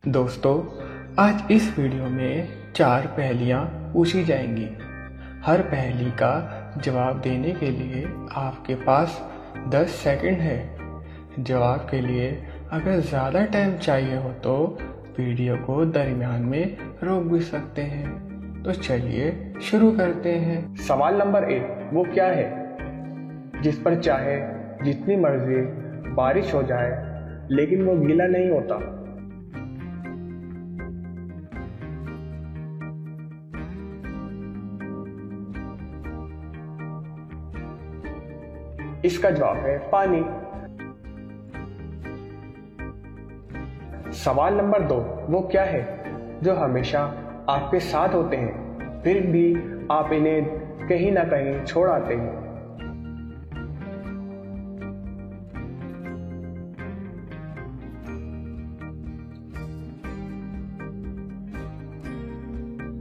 दोस्तों, आज इस वीडियो में 4 पहेलियाँ पूछी जाएंगी। हर पहेली का जवाब देने के लिए आपके पास 10 सेकंड है। जवाब के लिए अगर ज़्यादा टाइम चाहिए हो तो वीडियो को दरमियान में रोक भी सकते हैं। तो चलिए शुरू करते हैं। सवाल नंबर 1, वो क्या है जिस पर चाहे जितनी मर्जी बारिश हो जाए लेकिन वो गीला नहीं होता? इसका जवाब है पानी। सवाल नंबर 2, वो क्या है जो हमेशा आपके साथ होते हैं फिर भी आप इन्हें कहीं ना कहीं छोड़ आते हैं?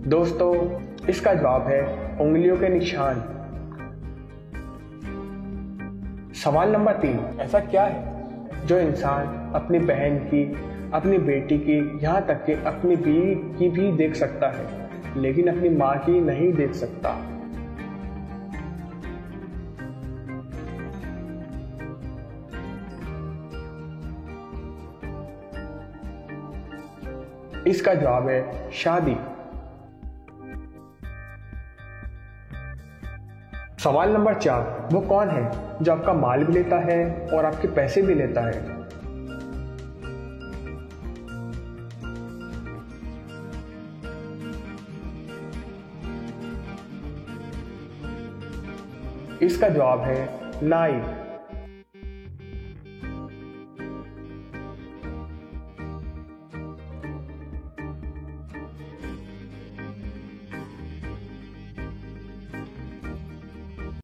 दोस्तों, इसका जवाब है उंगलियों के निशान। सवाल नंबर 3, ऐसा क्या है जो इंसान अपनी बहन की, अपनी बेटी की, यहाँ तक कि अपनी बीवी की भी देख सकता है लेकिन अपनी माँ की नहीं देख सकता? इसका जवाब है शादी। सवाल नंबर 4, वो कौन है जो आपका माल भी लेता है और आपके पैसे भी लेता है? इसका जवाब है नाई।